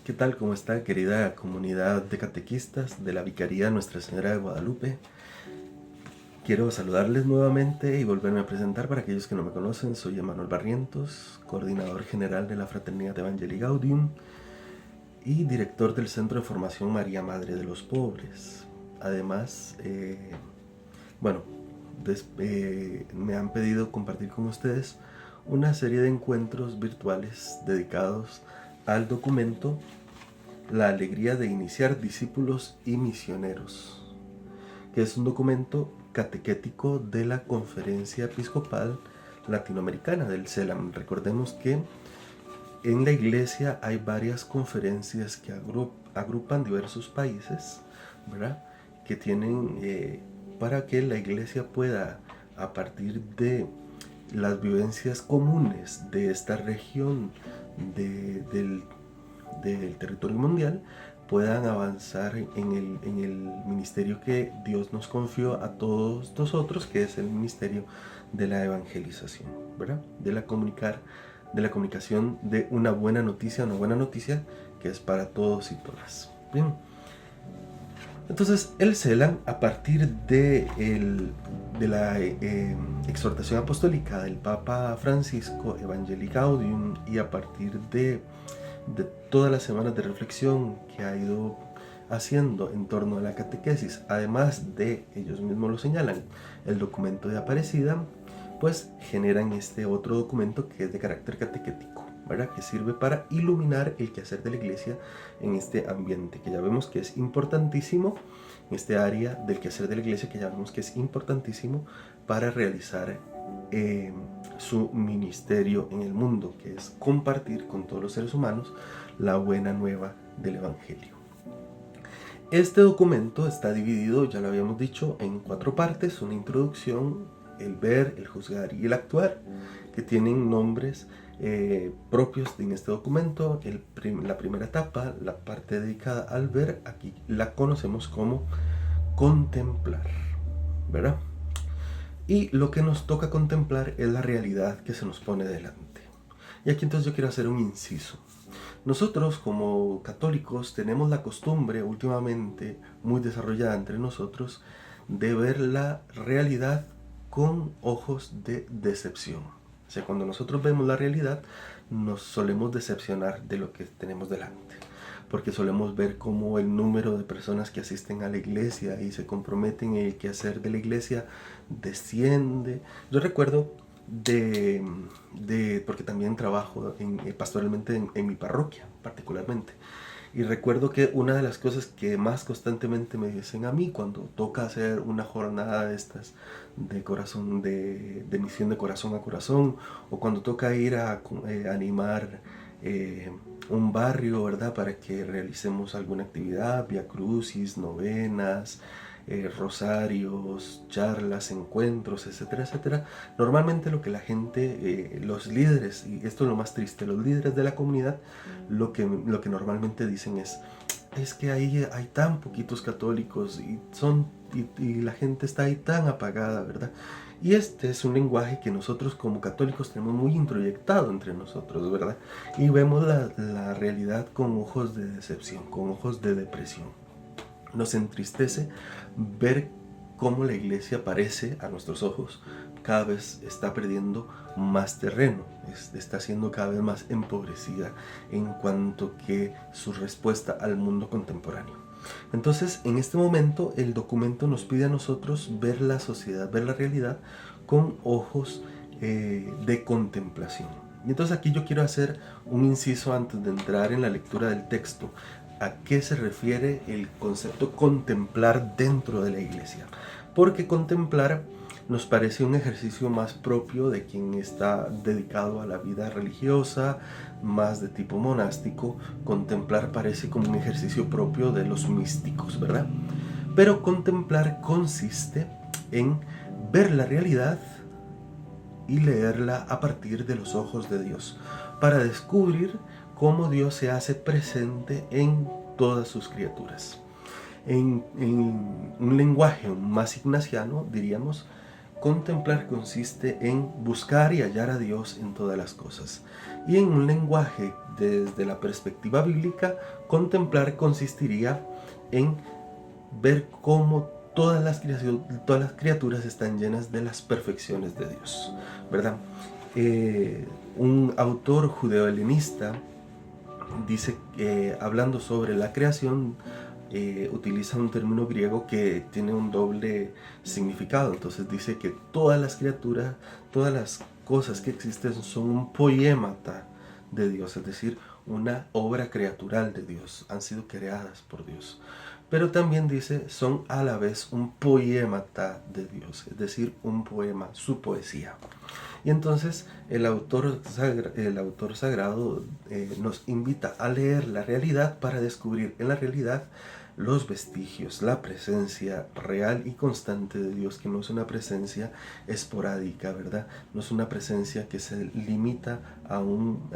¿Qué tal? ¿Cómo está, querida comunidad de catequistas de la Vicaría Nuestra Señora de Guadalupe? Quiero saludarles nuevamente y volverme a presentar para aquellos que no me conocen. Soy Emanuel Barrientos, coordinador general de la Fraternidad Evangelii Gaudium y director del Centro de Formación María Madre de los Pobres. Además, me han pedido compartir con ustedes una serie de encuentros virtuales dedicados al documento La alegría de iniciar discípulos y misioneros, que es un documento catequético de la Conferencia Episcopal Latinoamericana del CELAM. Recordemos que en la iglesia hay varias conferencias que agrupan diversos países, ¿verdad? Que tienen para que la iglesia pueda, a partir de las vivencias comunes de esta región del territorio mundial, puedan avanzar en el ministerio que Dios nos confió a todos nosotros, que es el ministerio de la evangelización, ¿verdad? De la comunicación de una buena noticia que es para todos y todas. Bien. Entonces, el CELAM, a partir de la exhortación apostólica del Papa Francisco, Evangelii Gaudium, y a partir de todas las semanas de reflexión que ha ido haciendo en torno a la catequesis, además de, ellos mismos lo señalan, el documento de Aparecida, pues generan este otro documento que es de carácter catequético, ¿verdad? Que sirve para iluminar el quehacer de la iglesia en este ambiente, que ya vemos que es importantísimo, en este área del quehacer de la iglesia, que ya vemos que es importantísimo para realizar su ministerio en el mundo, que es compartir con todos los seres humanos la buena nueva del Evangelio. Este documento está dividido, ya lo habíamos dicho, en 4 partes: una introducción, el ver, el juzgar y el actuar, que tienen nombres propios en este documento. La primera etapa, la parte dedicada al ver, aquí la conocemos como contemplar, ¿verdad? Y lo que nos toca contemplar es la realidad que se nos pone delante. Y aquí entonces yo quiero hacer un inciso. Nosotros como católicos tenemos la costumbre últimamente muy desarrollada entre nosotros de ver la realidad con ojos de decepción. O sea, cuando nosotros vemos la realidad, nos solemos decepcionar de lo que tenemos delante, porque solemos ver cómo el número de personas que asisten a la iglesia y se comprometen en el quehacer de la iglesia desciende. Yo recuerdo porque también trabajo pastoralmente en mi parroquia particularmente, y recuerdo que una de las cosas que más constantemente me dicen a mí cuando toca hacer una jornada de estas de corazón, de misión de corazón a corazón, o cuando toca ir a animar un barrio, ¿verdad? Para que realicemos alguna actividad, vía crucis, novenas, rosarios, charlas, encuentros, etcétera, etcétera. Normalmente lo que la gente, los líderes, y esto es lo más triste, los líderes de la comunidad, lo que normalmente dicen es que ahí hay tan poquitos católicos y la gente está ahí tan apagada, ¿verdad? Y este es un lenguaje que nosotros como católicos tenemos muy introyectado entre nosotros, ¿verdad? Y vemos la realidad con ojos de decepción, con ojos de depresión. Nos entristece ver cómo la iglesia parece, a nuestros ojos, cada vez está perdiendo más terreno, está siendo cada vez más empobrecida en cuanto que su respuesta al mundo contemporáneo. Entonces, en este momento, el documento nos pide a nosotros ver la sociedad, ver la realidad con ojos de contemplación. Y entonces aquí yo quiero hacer un inciso antes de entrar en la lectura del texto. ¿A qué se refiere el concepto contemplar dentro de la iglesia? Porque contemplar nos parece un ejercicio más propio de quien está dedicado a la vida religiosa, más de tipo monástico. Contemplar parece como un ejercicio propio de los místicos, ¿verdad? Pero contemplar consiste en ver la realidad y leerla a partir de los ojos de Dios, para descubrir cómo Dios se hace presente en todas sus criaturas. En un lenguaje más ignaciano, diríamos, contemplar consiste en buscar y hallar a Dios en todas las cosas. Y en un lenguaje desde la perspectiva bíblica, contemplar consistiría en ver cómo todas las criaturas están llenas de las perfecciones de Dios, ¿verdad? Un autor judeo-helenista dice, hablando sobre la creación, utiliza un término griego que tiene un doble significado. Entonces dice que todas las criaturas, todas las cosas que existen son un poiemata de Dios, es decir, una obra creatural de Dios, han sido creadas por Dios. Pero también dice, son a la vez un poiemata de Dios, es decir, un poema, su poesía. Y entonces el autor sagrado nos invita a leer la realidad para descubrir en la realidad los vestigios, la presencia real y constante de Dios, que no es una presencia esporádica, ¿verdad? No es una presencia que se limita a un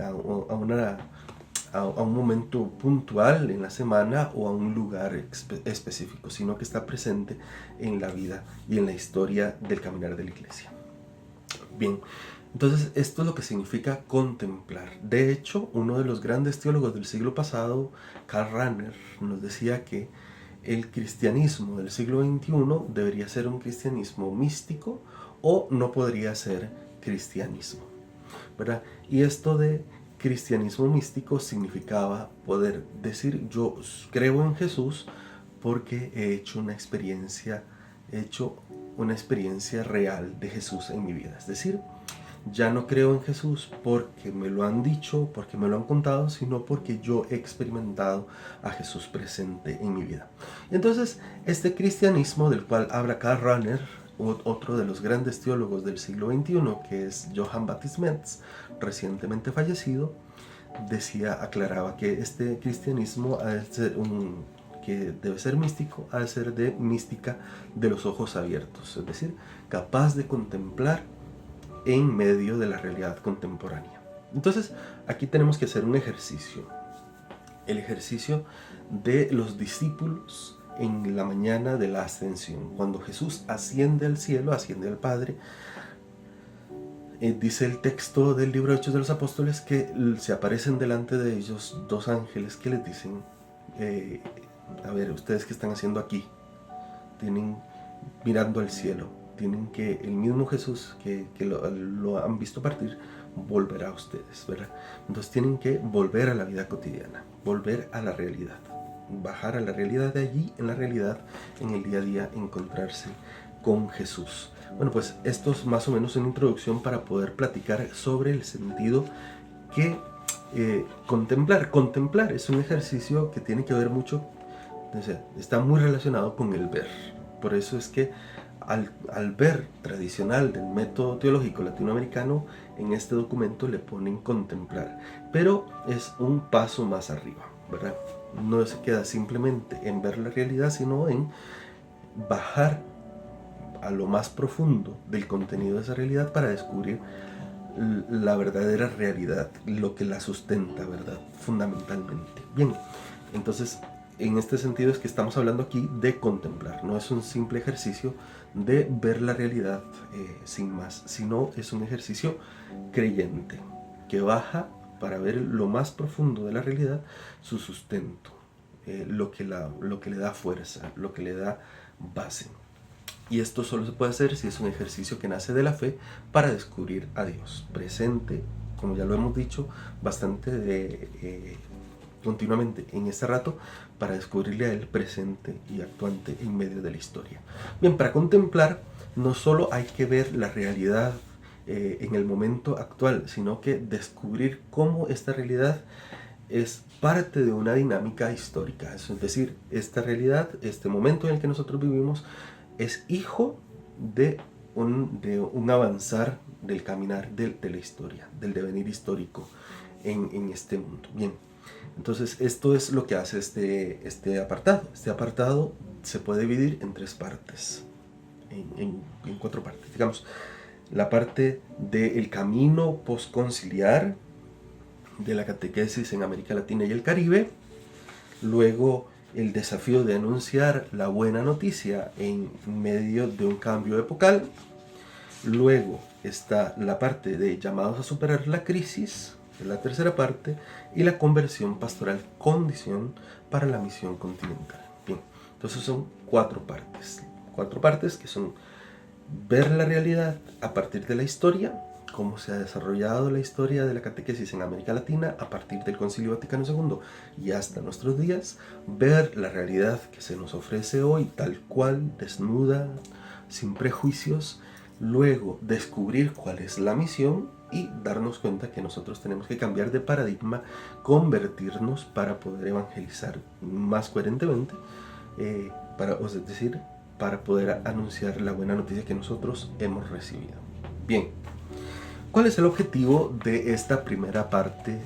momento puntual en la semana o a un lugar específico, sino que está presente en la vida y en la historia del caminar de la iglesia. Bien, entonces esto es lo que significa contemplar. De hecho, uno de los grandes teólogos del siglo pasado, Karl Rahner, nos decía que el cristianismo del siglo XXI debería ser un cristianismo místico o no podría ser cristianismo, ¿verdad? Y esto de cristianismo místico significaba poder decir, yo creo en Jesús porque he hecho una experiencia real de Jesús en mi vida. Es decir, ya no creo en Jesús porque me lo han dicho, porque me lo han contado, sino porque yo he experimentado a Jesús presente en mi vida. Entonces, este cristianismo del cual habla Karl Rahner, otro de los grandes teólogos del siglo XXI, que es Johann Baptist Metz, recientemente fallecido, aclaraba que este cristianismo que debe ser místico, ha de ser de mística de los ojos abiertos, es decir, capaz de contemplar en medio de la realidad contemporánea. Entonces, aquí tenemos que hacer un ejercicio, el ejercicio de los discípulos en la mañana de la ascensión. Cuando Jesús asciende al cielo, asciende al Padre, dice el texto del libro de Hechos de los Apóstoles que se aparecen delante de ellos dos ángeles que les dicen, a ver, ustedes qué están haciendo aquí, tienen mirando al cielo, tienen que el mismo Jesús que lo han visto partir volverá a ustedes, ¿verdad? Entonces tienen que volver a la vida cotidiana, volver a la realidad, bajar a la realidad de allí, en la realidad, en el día a día, encontrarse con Jesús. Bueno, pues esto es más o menos una introducción para poder platicar sobre el sentido que contemplar es un ejercicio que tiene que ver mucho, o sea, está muy relacionado con el ver. Por eso es que al ver tradicional del método teológico latinoamericano, en este documento le ponen contemplar, pero es un paso más arriba, ¿verdad? No se queda simplemente en ver la realidad, sino en bajar a lo más profundo del contenido de esa realidad para descubrir la verdadera realidad, lo que la sustenta, ¿verdad? Fundamentalmente. Bien, entonces en este sentido es que estamos hablando aquí de contemplar. No es un simple ejercicio de ver la realidad sin más, sino es un ejercicio creyente que baja para ver lo más profundo de la realidad, su sustento, lo que le da fuerza, lo que le da base. Y esto solo se puede hacer si es un ejercicio que nace de la fe para descubrir a Dios presente, como ya lo hemos dicho bastante continuamente en este rato, para descubrirle a Él presente y actuante en medio de la historia. Bien, para contemplar no solo hay que ver la realidad en el momento actual, sino que descubrir cómo esta realidad es parte de una dinámica histórica. Es decir, esta realidad, este momento en el que nosotros vivimos, es hijo de un avanzar del caminar de la historia, del devenir histórico en este mundo. Bien, entonces esto es lo que hace este apartado. Este apartado se puede dividir en tres partes, en cuatro partes. Digamos, la parte del camino postconciliar, de la catequesis en América Latina y el Caribe, luego el desafío de anunciar la buena noticia en medio de un cambio epocal, Luego está la parte de llamados a superar la crisis, es la tercera parte, y la conversión pastoral, condición para la misión continental. Bien, entonces son cuatro partes que son ver la realidad a partir de la historia, cómo se ha desarrollado la historia de la catequesis en América Latina a partir del Concilio Vaticano II y hasta nuestros días, ver la realidad que se nos ofrece hoy tal cual, desnuda, sin prejuicios, luego descubrir cuál es la misión y darnos cuenta que nosotros tenemos que cambiar de paradigma, convertirnos para poder evangelizar más coherentemente, es decir, para poder anunciar la buena noticia que nosotros hemos recibido. Bien, ¿cuál es el objetivo de esta primera parte,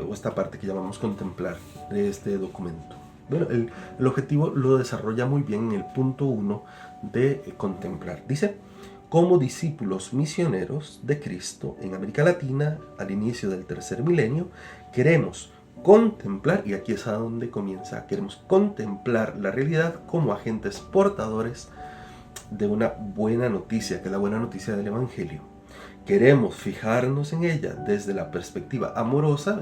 o esta parte que llamamos contemplar de este documento? Bueno, el objetivo lo desarrolla muy bien en el punto 1 de contemplar. Dice, como discípulos misioneros de Cristo en América Latina al inicio del tercer milenio, queremos contemplar, y aquí es a donde comienza, queremos contemplar la realidad como agentes portadores de una buena noticia, que es la buena noticia del Evangelio. Queremos fijarnos en ella desde la perspectiva amorosa,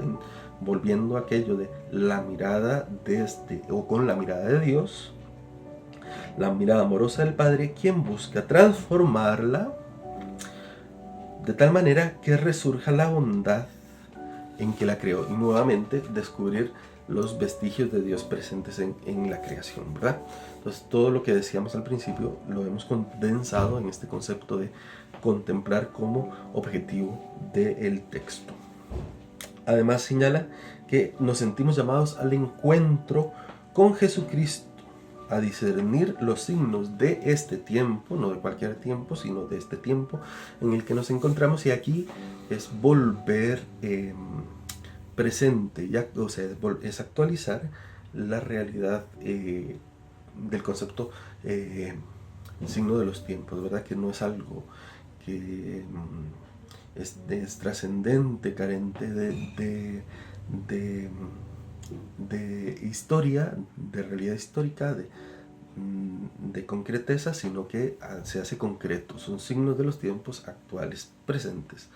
volviendo a aquello de la mirada o con la mirada de Dios, la mirada amorosa del Padre, quien busca transformarla de tal manera que resurja la bondad en que la creó y nuevamente descubrir los vestigios de Dios presentes en la creación, ¿verdad? Entonces todo lo que decíamos al principio lo hemos condensado en este concepto de contemplar como objetivo del texto. Además señala que nos sentimos llamados al encuentro con Jesucristo, a discernir los signos de este tiempo, no de cualquier tiempo, sino de este tiempo en el que nos encontramos, y aquí es volver presente, o sea, es actualizar la realidad del concepto signo de los tiempos, ¿verdad? Que no es algo que es trascendente, carente de historia, de realidad histórica, de concreteza, sino que se hace concreto. Son signos de los tiempos actuales, presentes,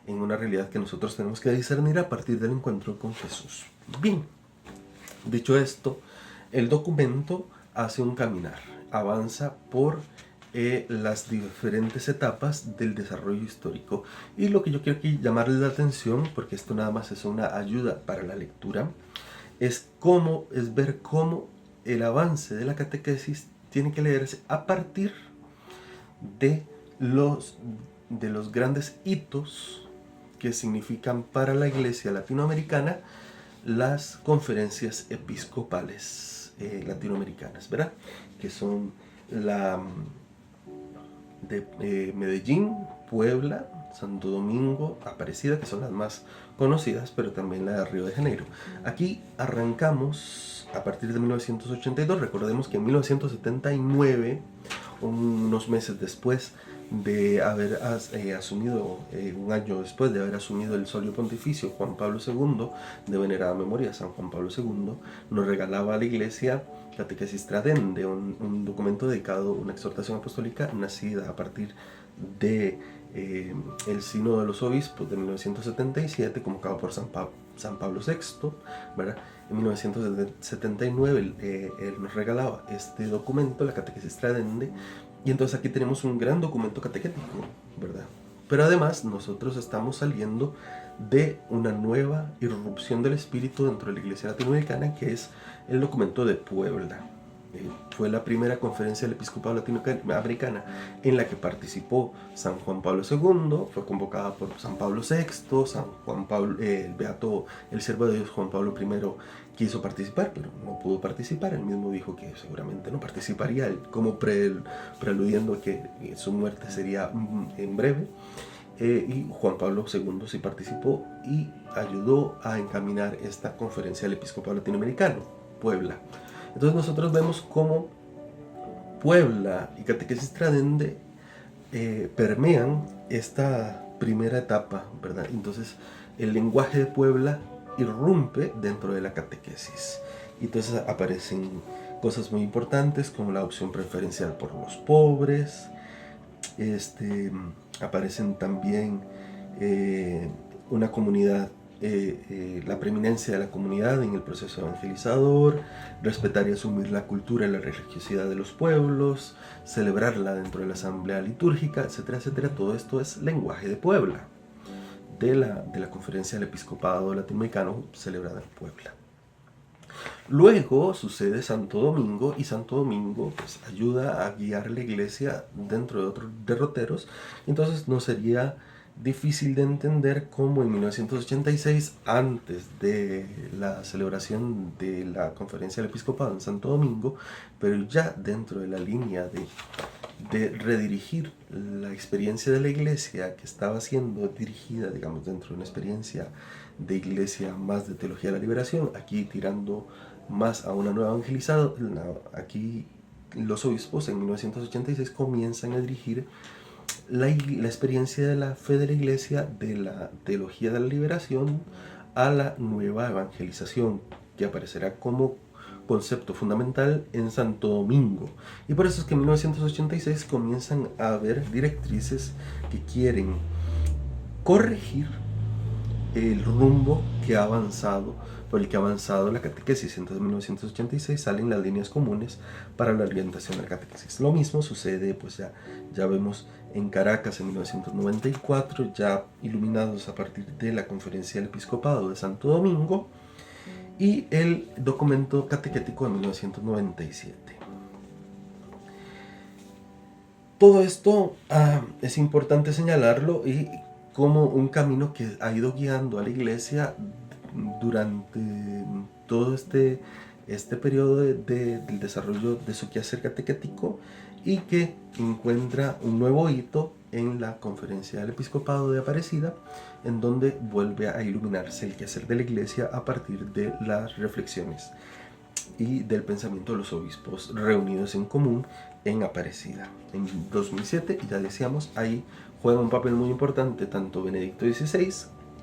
en una realidad que nosotros tenemos que discernir a partir del encuentro con Jesús. Bien, dicho esto, el documento hace un caminar, avanza por las diferentes etapas del desarrollo histórico. Y lo que yo quiero aquí llamarles la atención, porque esto nada más es una ayuda para la lectura, es ver cómo el avance de la catequesis tiene que leerse a partir de los grandes hitos que significan para la Iglesia latinoamericana las conferencias episcopales latinoamericanas, ¿verdad? Que son la de Medellín, Puebla, Santo Domingo, Aparecida, que son las más conocidas, pero también la de Río de Janeiro. Aquí arrancamos a partir de 1982, recordemos que en 1979, unos meses después de haber asumido, un año después de haber asumido el solio pontificio, Juan Pablo II, de venerada memoria, San Juan Pablo II, nos regalaba a la Iglesia Catequesis Tradende, un documento dedicado, una exhortación apostólica nacida a partir de el Sínodo de los Obispos de 1977, convocado por San Pablo VI, ¿verdad? En 1979 él nos regalaba este documento, la Catequesis Tradende, y entonces aquí tenemos un gran documento catequético, ¿verdad? Pero además nosotros estamos saliendo de una nueva irrupción del espíritu dentro de la Iglesia latinoamericana, que es el documento de Puebla. Fue la primera conferencia del episcopado latinoamericana en la que participó San Juan Pablo II, fue convocada por San Pablo VI, San Juan Pablo, el beato, el siervo de Dios Juan Pablo I quiso participar, pero no pudo participar. Él mismo dijo que seguramente no participaría, como preludiendo que su muerte sería en breve. Y Juan Pablo II sí participó y ayudó a encaminar esta conferencia del episcopado latinoamericano, Puebla. Entonces nosotros vemos cómo Puebla y Catequesis Tradende permean esta primera etapa, ¿verdad? Entonces el lenguaje de Puebla irrumpe dentro de la catequesis. Y entonces aparecen cosas muy importantes como la opción preferencial por los pobres, Aparecen también una comunidad, la preeminencia de la comunidad en el proceso evangelizador, respetar y asumir la cultura y la religiosidad de los pueblos, celebrarla dentro de la asamblea litúrgica, etcétera, etcétera. Todo esto es lenguaje de Puebla, de la Conferencia del Episcopado Latinoamericano celebrada en Puebla. Luego sucede Santo Domingo, y Santo Domingo pues ayuda a guiar la iglesia dentro de otros derroteros. Entonces no sería difícil de entender cómo en 1986, antes de la celebración de la Conferencia del Episcopado en Santo Domingo, pero ya dentro de la línea de redirigir la experiencia de la iglesia, que estaba siendo dirigida, digamos, dentro de una experiencia de iglesia más de teología de la liberación, aquí tirando más a una nueva evangelizada. Aquí los obispos en 1986 comienzan a dirigir la experiencia de la fe de la iglesia, de la teología de la liberación, a la nueva evangelización, que aparecerá como concepto fundamental en Santo Domingo. Y por eso es que en 1986 comienzan a haber directrices que quieren corregir el rumbo que ha avanzado, por el que ha avanzado la catequesis. Entonces en 1986 salen las líneas comunes para la orientación de la catequesis. Lo mismo sucede, pues ya vemos en Caracas en 1994, ya iluminados a partir de la Conferencia del Episcopado de Santo Domingo, y el documento catequético de 1997. Todo esto es importante señalarlo, y como un camino que ha ido guiando a la iglesia durante todo este periodo del desarrollo de su quehacer catequético, y que encuentra un nuevo hito en la Conferencia del Episcopado de Aparecida, en donde vuelve a iluminarse el quehacer de la iglesia a partir de las reflexiones y del pensamiento de los obispos reunidos en común en Aparecida. En 2007, ya decíamos, ahí juega un papel muy importante tanto Benedicto XVI,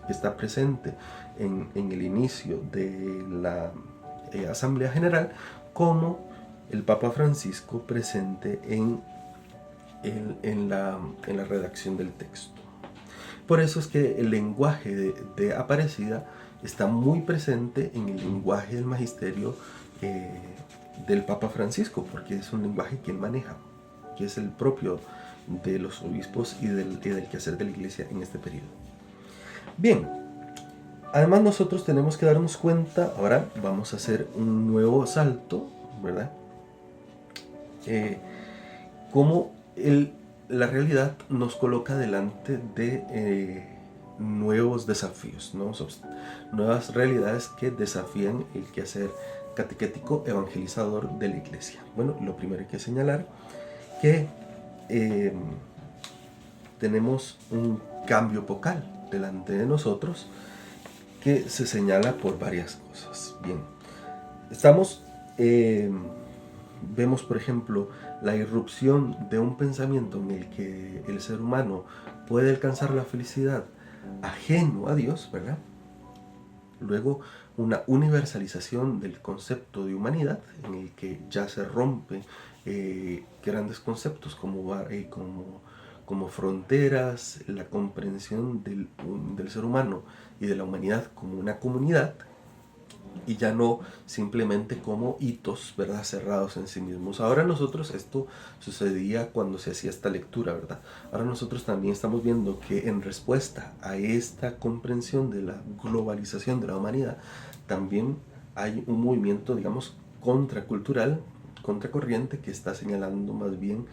que está presente en el inicio de la Asamblea General, como el Papa Francisco presente en la redacción del texto. Por eso es que el lenguaje de Aparecida está muy presente en el lenguaje del magisterio del Papa Francisco, porque es un lenguaje que él maneja, que es el propio de los obispos y del quehacer de la iglesia en este periodo. Bien, además nosotros tenemos que darnos cuenta, ahora vamos a hacer un nuevo salto, ¿verdad? Cómo la realidad nos coloca delante de nuevos desafíos, ¿no? Nuevas realidades que desafían el quehacer catequético evangelizador de la iglesia. Bueno, lo primero hay que señalar que tenemos un cambio epocal delante de nosotros, que se señala por varias cosas. Bien, vemos por ejemplo la irrupción de un pensamiento en el que el ser humano puede alcanzar la felicidad ajeno a Dios, ¿verdad? Luego una universalización del concepto de humanidad, en el que ya se rompen grandes conceptos como fronteras, la comprensión del ser humano y de la humanidad como una comunidad, y ya no simplemente como hitos, ¿verdad?, cerrados en sí mismos. Ahora nosotros, esto sucedía cuando se hacía esta lectura, ¿verdad? Ahora nosotros también estamos viendo que en respuesta a esta comprensión de la globalización de la humanidad, también hay un movimiento, digamos, contracultural, contracorriente, que está señalando más bien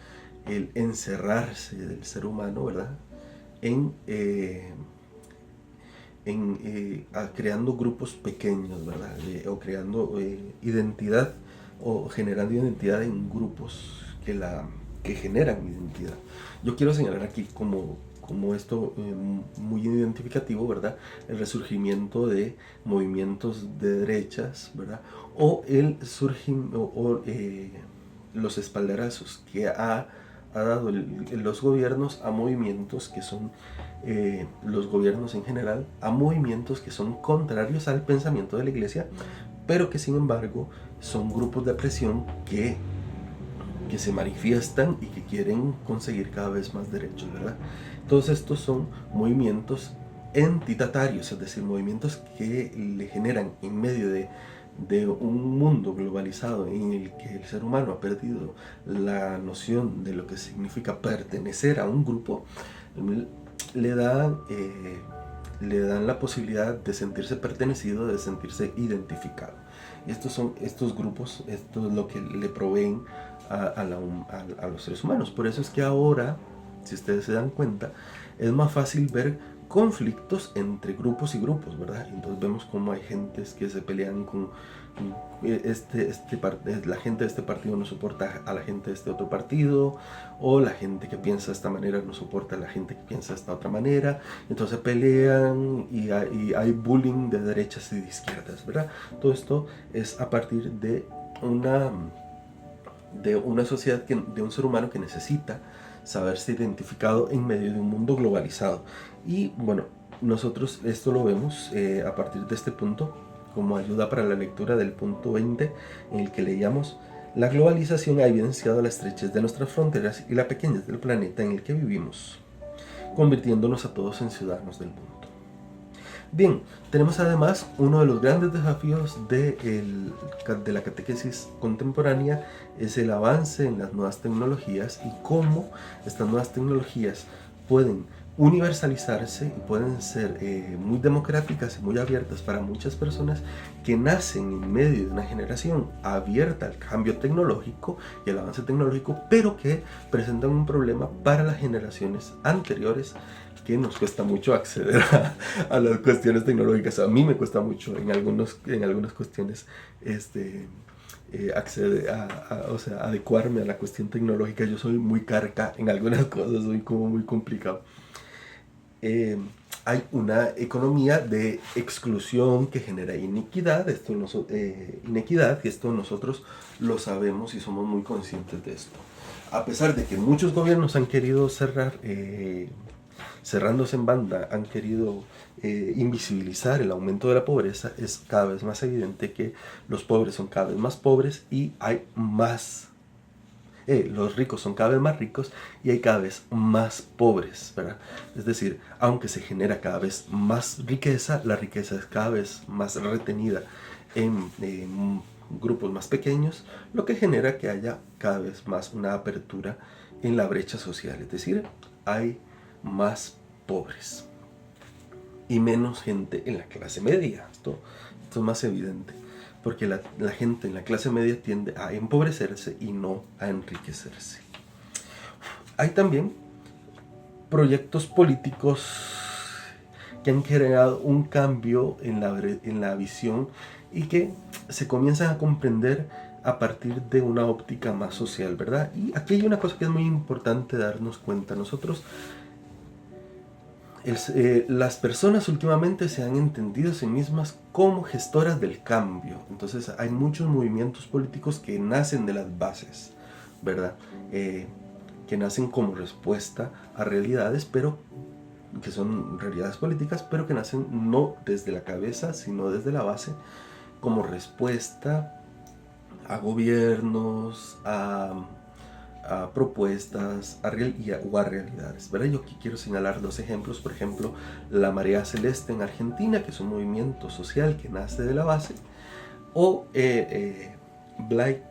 el encerrarse del ser humano, ¿verdad?, creando grupos pequeños, ¿verdad? O creando identidad, o generando identidad en grupos que generan identidad. Yo quiero señalar aquí como esto muy identificativo, ¿verdad?, el resurgimiento de movimientos de derechas, ¿verdad?, o los espaldarazos que ha dado los gobiernos a movimientos que son los gobiernos en general, a movimientos que son contrarios al pensamiento de la iglesia, pero que sin embargo son grupos de presión que que se manifiestan y que quieren conseguir cada vez más derechos, ¿verdad? Todos estos son movimientos entitatarios, es decir, movimientos que le generan en medio de un mundo globalizado en el que el ser humano ha perdido la noción de lo que significa pertenecer a un grupo, le dan la posibilidad de sentirse pertenecido, de sentirse identificado. Y estos grupos, esto es lo que le proveen a los seres humanos. Por eso es que ahora, si ustedes se dan cuenta, es más fácil ver conflictos entre grupos y grupos, ¿verdad? Entonces vemos cómo hay gentes que se pelean con la gente de este partido no soporta a la gente de este otro partido, o la gente que piensa de esta manera no soporta a la gente que piensa de esta otra manera, entonces pelean y hay bullying de derechas y de izquierdas, ¿verdad? Todo esto es a partir de una sociedad, de un ser humano que necesita saberse identificado en medio de un mundo globalizado. Y bueno, nosotros esto lo vemos a partir de este punto como ayuda para la lectura del punto 20, en el que leíamos: la globalización ha evidenciado la estrechez de nuestras fronteras y la pequeñez del planeta en el que vivimos, convirtiéndonos a todos en ciudadanos del mundo. Bien, tenemos además uno de los grandes desafíos de la catequesis contemporánea, es el avance en las nuevas tecnologías y cómo estas nuevas tecnologías pueden universalizarse y pueden ser muy democráticas y muy abiertas para muchas personas que nacen en medio de una generación abierta al cambio tecnológico y al avance tecnológico, pero que presentan un problema para las generaciones anteriores, que nos cuesta mucho acceder a las cuestiones tecnológicas. A mí me cuesta mucho en algunas cuestiones acceder adecuarme a la cuestión tecnológica. Yo soy muy carca en algunas cosas, soy como muy complicado. Hay una economía de exclusión que genera inequidad, y esto nosotros lo sabemos y somos muy conscientes de esto. A pesar de que muchos gobiernos han querido cerrándose en banda, han querido invisibilizar el aumento de la pobreza, es cada vez más evidente que los pobres son cada vez más pobres y hay más. Los ricos son cada vez más ricos y hay cada vez más pobres, ¿verdad? Es decir, aunque se genera cada vez más riqueza, la riqueza es cada vez más retenida en grupos más pequeños, lo que genera que haya cada vez más una apertura en la brecha social. Es decir, hay más pobres y menos gente en la clase media. Esto es más evidente, porque la gente en la clase media tiende a empobrecerse y no a enriquecerse. Hay también proyectos políticos que han creado un cambio en la visión y que se comienzan a comprender a partir de una óptica más social, ¿verdad? Y aquí hay una cosa que es muy importante darnos cuenta. Nosotros, las personas últimamente se han entendido a sí mismas como gestoras del cambio. Entonces hay muchos movimientos políticos que nacen de las bases, ¿verdad? Que nacen como respuesta a realidades, pero que son realidades políticas, pero que nacen no desde la cabeza, sino desde la base, como respuesta a gobiernos, a propuestas o a realidades, ¿verdad? Yo aquí quiero señalar dos ejemplos. Por ejemplo, la Marea Celeste en Argentina, que es un movimiento social que nace de la base, o Black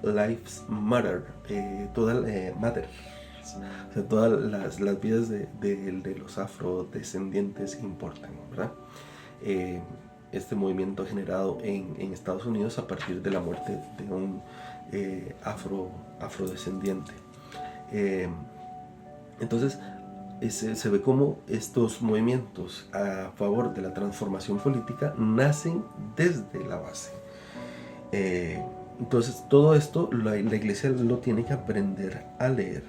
Lives Matter, todas las vidas de los afrodescendientes importan, ¿verdad? Este movimiento generado en Estados Unidos a partir de la muerte de un afrodescendiente. Entonces se ve cómo estos movimientos a favor de la transformación política nacen desde la base. Entonces todo esto la iglesia lo tiene que aprender a leer.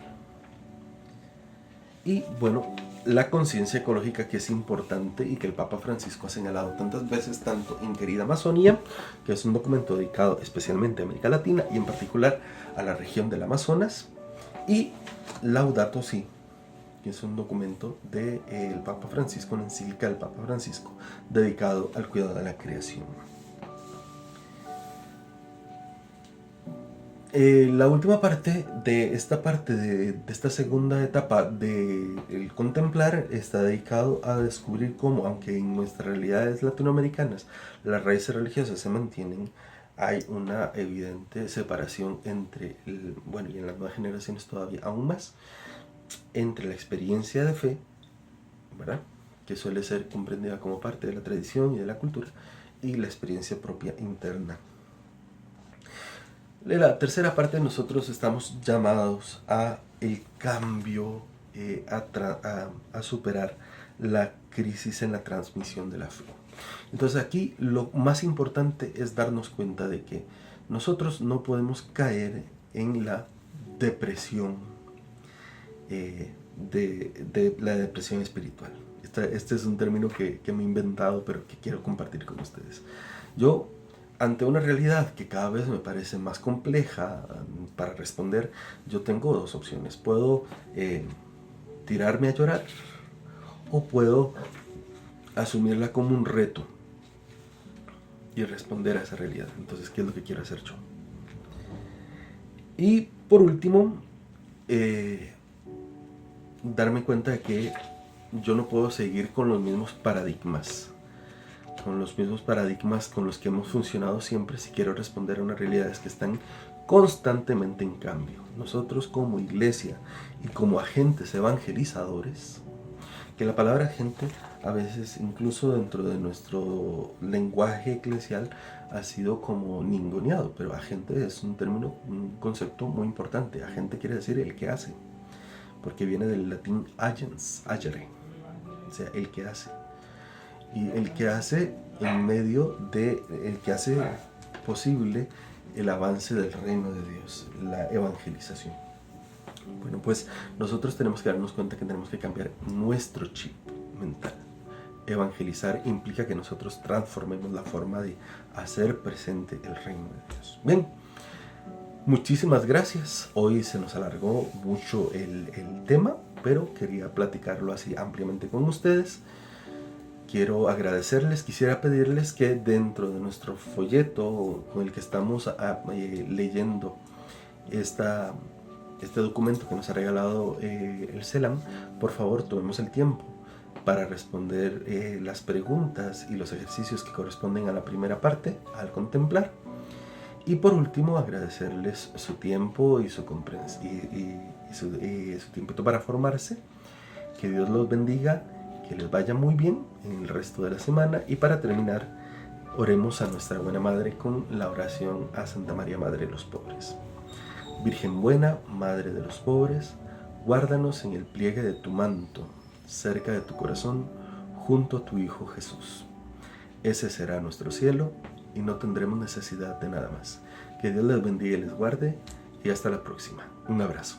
Y bueno, la conciencia ecológica, que es importante y que el Papa Francisco ha señalado tantas veces, tanto en Querida Amazonía, que es un documento dedicado especialmente a América Latina y en particular a la región del Amazonas, y Laudato Si, que es un documento del Papa Francisco, una encíclica del Papa Francisco dedicado al cuidado de la creación. La última parte de esta segunda etapa de el contemplar está dedicado a descubrir cómo, aunque en nuestras realidades latinoamericanas las raíces religiosas se mantienen, hay una evidente separación entre, bueno, y en las nuevas generaciones todavía aún más, entre la experiencia de fe, ¿verdad?, que suele ser comprendida como parte de la tradición y de la cultura, y la experiencia propia interna. En la tercera parte nosotros estamos llamados a el cambio, a superar la crisis en la transmisión de la fe. Entonces aquí lo más importante es darnos cuenta de que nosotros no podemos caer en la depresión, de la depresión espiritual. Este es un término que me he inventado, pero que quiero compartir con ustedes. Yo, ante una realidad que cada vez me parece más compleja para responder, yo tengo dos opciones. Puedo tirarme a llorar, o puedo asumirla como un reto y responder a esa realidad. Entonces, ¿qué es lo que quiero hacer yo? Y por último, darme cuenta de que yo no puedo seguir con los mismos paradigmas con los que hemos funcionado siempre si quiero responder a unas realidades que están constantemente en cambio. Nosotros como iglesia y como agentes evangelizadores, que la palabra agente a veces incluso dentro de nuestro lenguaje eclesial ha sido como ninguneado, pero agente es un término, un concepto muy importante. Agente quiere decir el que hace, porque viene del latín agens, agere, o sea, el que hace. Y el que hace en medio de, el que hace posible el avance del reino de Dios, la evangelización. Bueno, pues nosotros tenemos que darnos cuenta que tenemos que cambiar nuestro chip mental. Evangelizar implica que nosotros transformemos la forma de hacer presente el reino de Dios. Bien, muchísimas gracias. Hoy se nos alargó mucho el tema, pero quería platicarlo así ampliamente con ustedes. Quiero agradecerles, quisiera pedirles que dentro de nuestro folleto con el que estamos leyendo este documento que nos ha regalado el CELAM, por favor tomemos el tiempo para responder las preguntas y los ejercicios que corresponden a la primera parte, al contemplar. Y por último, agradecerles su tiempo y su tiempo para formarse. Que Dios los bendiga, que les vaya muy bien en el resto de la semana. Y para terminar, oremos a nuestra buena Madre con la oración a Santa María, Madre de los Pobres. Virgen buena, Madre de los pobres, guárdanos en el pliegue de tu manto, cerca de tu corazón, junto a tu Hijo Jesús. Ese será nuestro cielo y no tendremos necesidad de nada más. Que Dios les bendiga y les guarde, y hasta la próxima. Un abrazo.